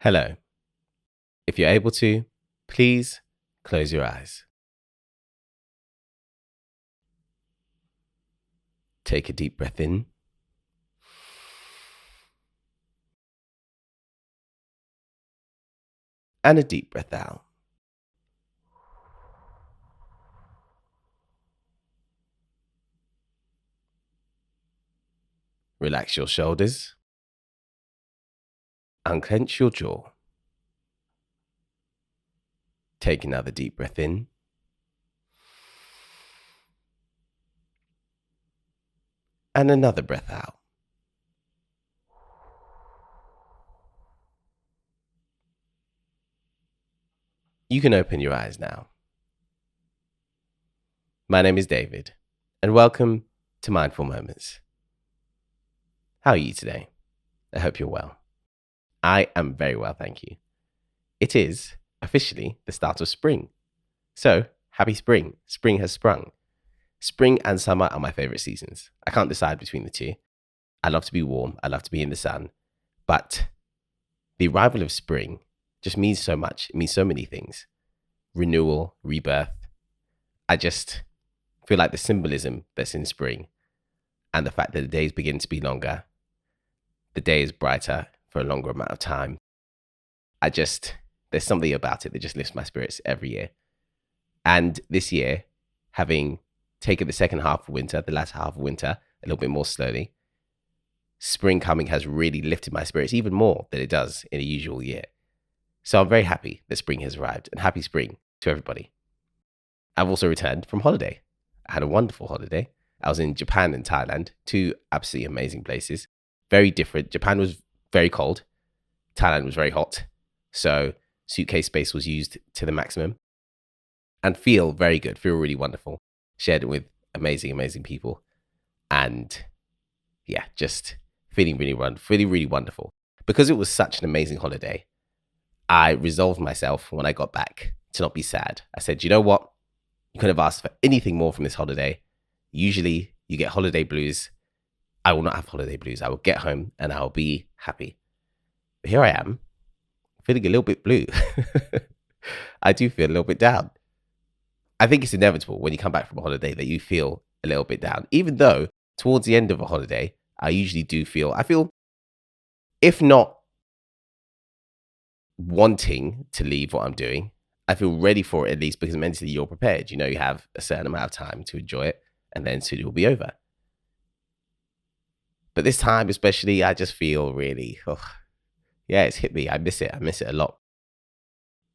Hello. If you're able to, please close your eyes. Take a deep breath in and a deep breath out. Relax your shoulders. Unclench your jaw. Take another deep breath in. And another breath out. You can open your eyes now. My name is David, and welcome to Mindful Moments. How are you today? I hope you're well. I am very well, thank you. It is officially the start of spring. So, happy spring. Spring has sprung. Spring and summer are my favorite seasons. I can't decide between the two. I love to be warm. I love to be in the sun. But the arrival of spring just means so much. It means so many things. Renewal, rebirth. I just feel like the symbolism that's in spring and the fact that the days begin to be longer, the day is brighter for a longer amount of time. There's something about it that just lifts my spirits every year. And this year, having taken the second half of winter, the latter half of winter, a little bit more slowly, spring coming has really lifted my spirits even more than it does in a usual year. So I'm very happy that spring has arrived, and happy spring to everybody. I've also returned from holiday. I had a wonderful holiday. I was in Japan and Thailand, two absolutely amazing places. Very different. Japan was very cold. Thailand was very hot. So suitcase space was used to the maximum. And feel very good, feel really wonderful. Shared it with amazing, amazing people. And yeah, just feeling really wonderful. Because it was such an amazing holiday, I resolved myself when I got back to not be sad. I said, you know what? You couldn't have asked for anything more from this holiday. Usually you get holiday blues. I will not have holiday blues. I will get home and I'll be happy. But here I am, feeling a little bit blue. I do feel a little bit down. I think it's inevitable when you come back from a holiday that you feel a little bit down, even though towards the end of a holiday, I feel, if not wanting to leave what I'm doing, I feel ready for it at least because mentally you're prepared. You know, you have a certain amount of time to enjoy it and then soon it will be over. But this time especially, I just feel really, it's hit me. I miss it. I miss it a lot.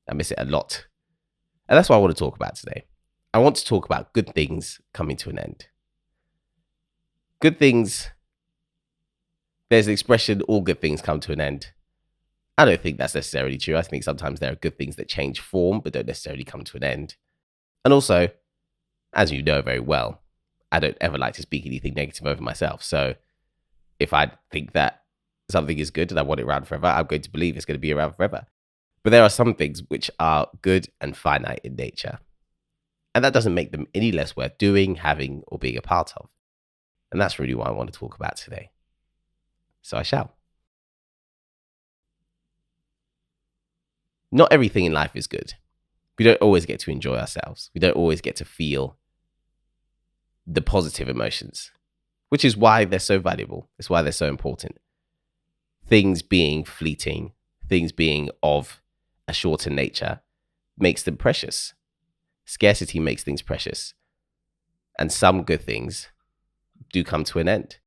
And that's what I want to talk about today. I want to talk about good things coming to an end. Good things. There's an expression, all good things come to an end. I don't think that's necessarily true. I think sometimes there are good things that change form, but don't necessarily come to an end. And also, as you know very well, I don't ever like to speak anything negative over myself. So if I think that something is good and I want it around forever, I'm going to believe it's going to be around forever. But there are some things which are good and finite in nature. And that doesn't make them any less worth doing, having, or being a part of. And that's really what I want to talk about today. So I shall. Not everything in life is good. We don't always get to enjoy ourselves. We don't always get to feel the positive emotions, which is why they're so valuable. It's why they're so important. Things being fleeting, things being of a shorter nature makes them precious. Scarcity makes things precious. And some good things do come to an end.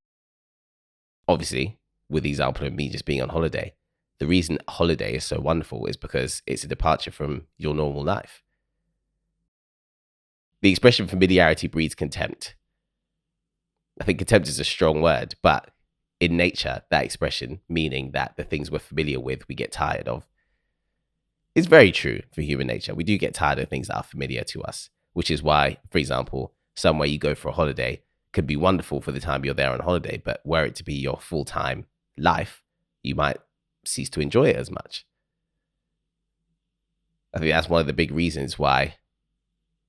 Obviously, with the example of me just being on holiday, the reason holiday is so wonderful is because it's a departure from your normal life. The expression familiarity breeds contempt. I think contempt is a strong word, but in nature, that expression, meaning that the things we're familiar with, we get tired of, is very true for human nature. We do get tired of things that are familiar to us, which is why, for example, somewhere you go for a holiday could be wonderful for the time you're there on holiday, but were it to be your full-time life, you might cease to enjoy it as much. I think that's one of the big reasons why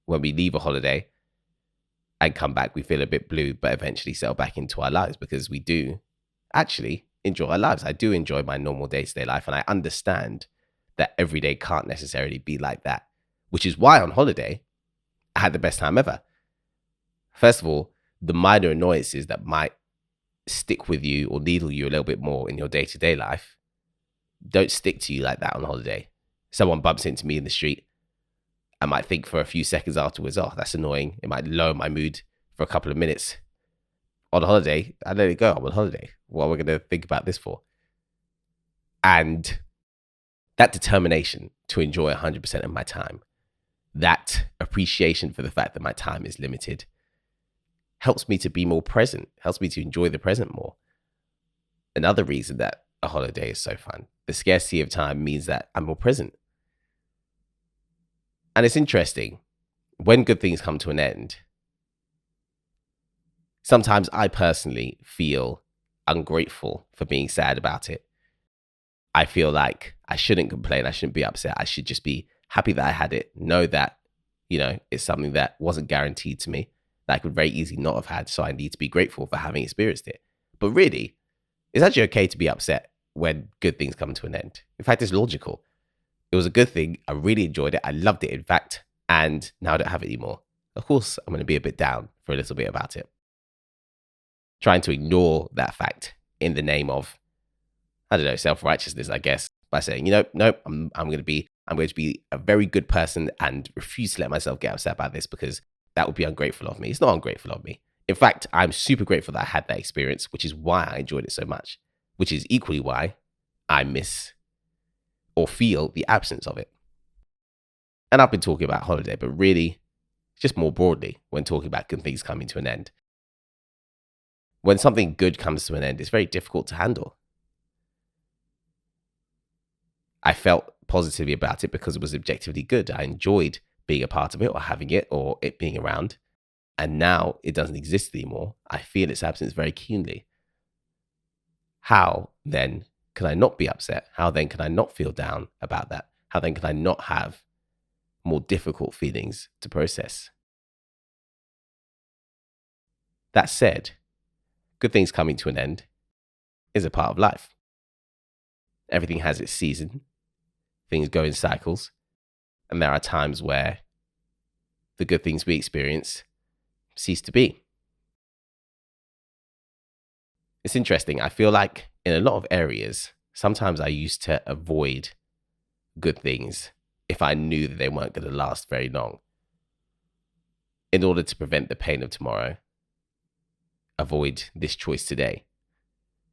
when we leave a holiday and come back, we feel a bit blue, but eventually settle back into our lives because we do actually enjoy our lives. I do enjoy my normal day-to-day life, and I understand that every day can't necessarily be like that, which is why on holiday, I had the best time ever. First of all, the minor annoyances that might stick with you or needle you a little bit more in your day-to-day life don't stick to you like that on holiday. Someone bumps into me in the street, I might think for a few seconds afterwards, oh, that's annoying. It might lower my mood for a couple of minutes. On holiday, I let it go. I'm on holiday. What are we going to think about this for? And that determination to enjoy 100% of my time, that appreciation for the fact that my time is limited, helps me to be more present, helps me to enjoy the present more. Another reason that a holiday is so fun, the scarcity of time means that I'm more present. And it's interesting, when good things come to an end, sometimes I personally feel ungrateful for being sad about it. I feel like I shouldn't complain. I shouldn't be upset. I should just be happy that I had it. Know that, it's something that wasn't guaranteed to me, that I could very easily not have had. So I need to be grateful for having experienced it. But really, it's actually okay to be upset when good things come to an end. In fact, it's logical. It was a good thing. I really enjoyed it. I loved it, in fact. And now I don't have it anymore. Of course, I'm going to be a bit down for a little bit about it. Trying to ignore that fact in the name of, I don't know, self-righteousness, I guess, by saying, nope, I'm going to be a very good person and refuse to let myself get upset about this because that would be ungrateful of me. It's not ungrateful of me. In fact, I'm super grateful that I had that experience, which is why I enjoyed it so much, which is equally why I miss or feel the absence of it. And I've been talking about holiday, but really, just more broadly, when talking about good things coming to an end. When something good comes to an end, it's very difficult to handle. I felt positively about it because it was objectively good. I enjoyed being a part of it or having it or it being around. And now it doesn't exist anymore. I feel its absence very keenly. How then can I not be upset? How then can I not feel down about that? How then can I not have more difficult feelings to process? That said, good things coming to an end is a part of life. Everything has its season. Things go in cycles. And there are times where the good things we experience cease to be. It's interesting. I feel like in a lot of areas, sometimes I used to avoid good things if I knew that they weren't going to last very long. In order to prevent the pain of tomorrow, avoid this choice today.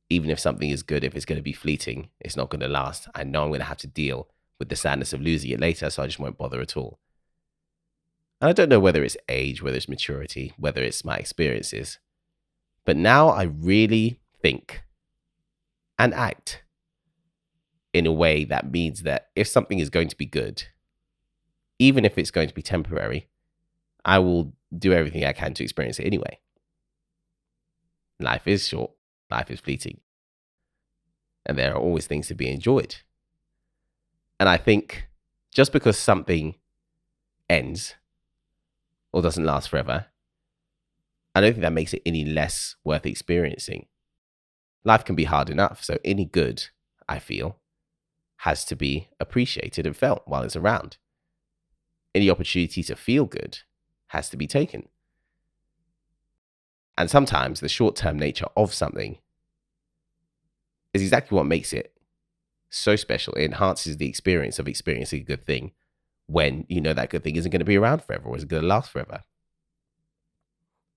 Even if something is good, if it's going to be fleeting, it's not going to last. I know I'm going to have to deal with the sadness of losing it later, so I just won't bother at all. And I don't know whether it's age, whether it's maturity, whether it's my experiences. But now I really think and act in a way that means that if something is going to be good, even if it's going to be temporary, I will do everything I can to experience it anyway. Life is short. Life is fleeting. And there are always things to be enjoyed. And I think just because something ends or doesn't last forever, I don't think that makes it any less worth experiencing. Life can be hard enough, so any good, I feel, has to be appreciated and felt while it's around. Any opportunity to feel good has to be taken. And sometimes the short-term nature of something is exactly what makes it so special. It enhances the experience of experiencing a good thing when you know that good thing isn't going to be around forever or isn't going to last forever.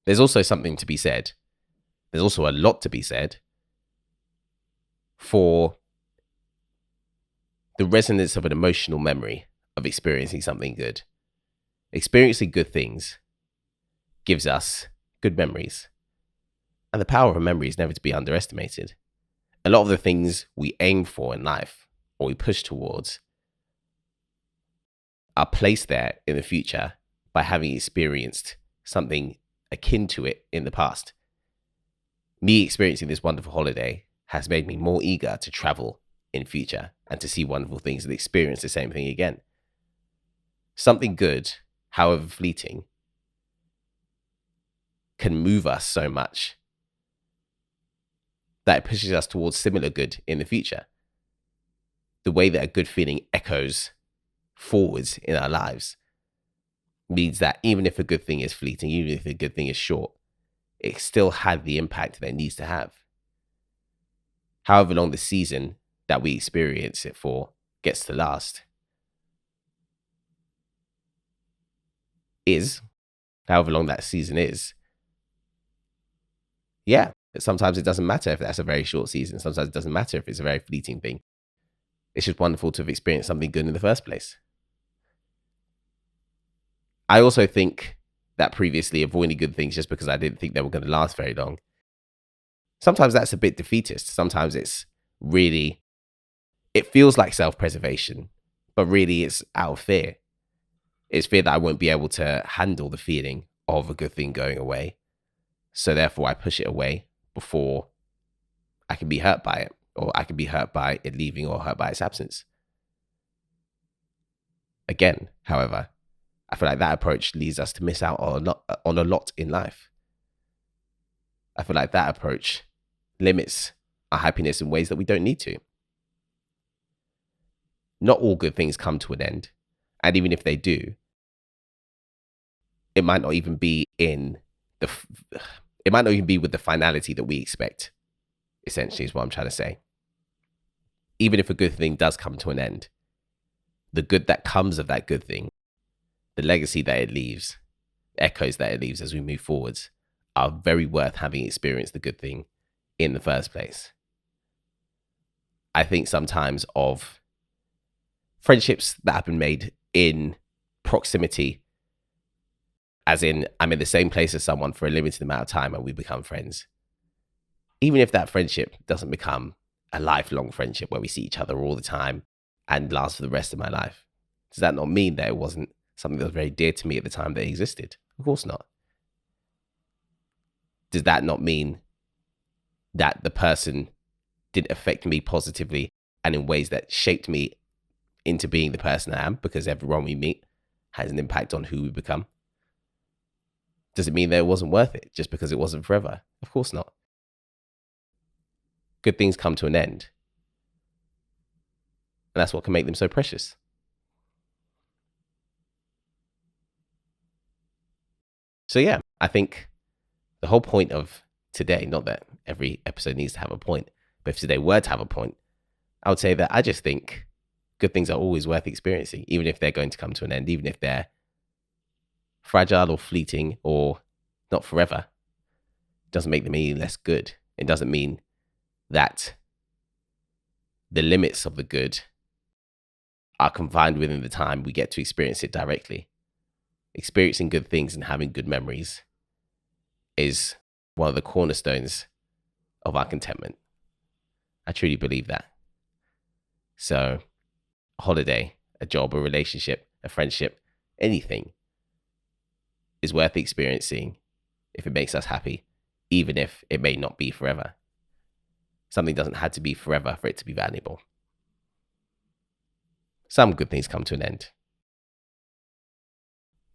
There's also something to be said. There's also a lot to be said for the resonance of an emotional memory of experiencing something good. Experiencing good things gives us good memories. And the power of a memory is never to be underestimated. A lot of the things we aim for in life or we push towards are placed there in the future by having experienced something akin to it in the past. Me experiencing this wonderful holiday has made me more eager to travel in future and to see wonderful things and experience the same thing again. Something good, however fleeting, can move us so much that it pushes us towards similar good in the future. The way that a good feeling echoes forwards in our lives means that even if a good thing is fleeting, even if a good thing is short, it still had the impact that it needs to have. However long the season that we experience it for gets to last is, however long that season is, yeah, sometimes it doesn't matter if that's a very short season. Sometimes it doesn't matter if it's a very fleeting thing. It's just wonderful to have experienced something good in the first place. I also think that previously avoiding good things just because I didn't think they were going to last very long, sometimes that's a bit defeatist. Sometimes it's really, it feels like self-preservation, but really it's out of fear. It's fear that I won't be able to handle the feeling of a good thing going away. So therefore I push it away before I can be hurt by it, or I can be hurt by it leaving, or hurt by its absence. Again, however, I feel like that approach leads us to miss out on a lot in life. I feel like that approach limits our happiness in ways that we don't need to. Not all good things come to an end. And even if they do, it might not even be it might not even be with the finality that we expect, essentially, is what I'm trying to say. Even if a good thing does come to an end, the good that comes of that good thing, the legacy that it leaves, echoes that it leaves as we move forwards, are very worth having experienced the good thing in the first place. I think sometimes of friendships that have been made in proximity, as in I'm in the same place as someone for a limited amount of time and we become friends. Even if that friendship doesn't become a lifelong friendship where we see each other all the time and last for the rest of my life, does that not mean that it wasn't something that was very dear to me at the time that it existed? Of course not. Does that not mean that the person didn't affect me positively and in ways that shaped me into being the person I am? Because everyone we meet has an impact on who we become. Does it mean that it wasn't worth it just because it wasn't forever? Of course not. Good things come to an end. And that's what can make them so precious. So yeah, I think the whole point of today, not that every episode needs to have a point, but if today were to have a point, I would say that I just think good things are always worth experiencing, even if they're going to come to an end, even if they're fragile or fleeting or not forever. It doesn't make them any less good. It doesn't mean that the limits of the good are confined within the time we get to experience it directly. Experiencing good things and having good memories is one of the cornerstones of our contentment. I truly believe that. So, a holiday, a job, a relationship, a friendship, anything is worth experiencing if it makes us happy, even if it may not be forever. Something doesn't have to be forever for it to be valuable. Some good things come to an end.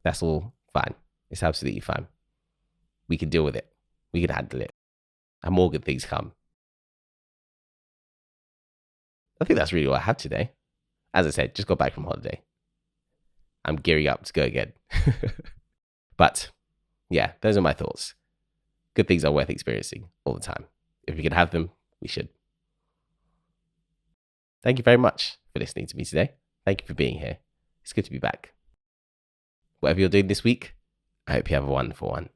That's all fine. It's absolutely fine. We can deal with it. We can handle it. And more good things come. I think that's really all I have today. As I said, just got back from holiday. I'm gearing up to go again. But yeah, those are my thoughts. Good things are worth experiencing all the time. If we can have them, we should. Thank you very much for listening to me today. Thank you for being here. It's good to be back. Whatever you're doing this week, I hope you have a wonderful one.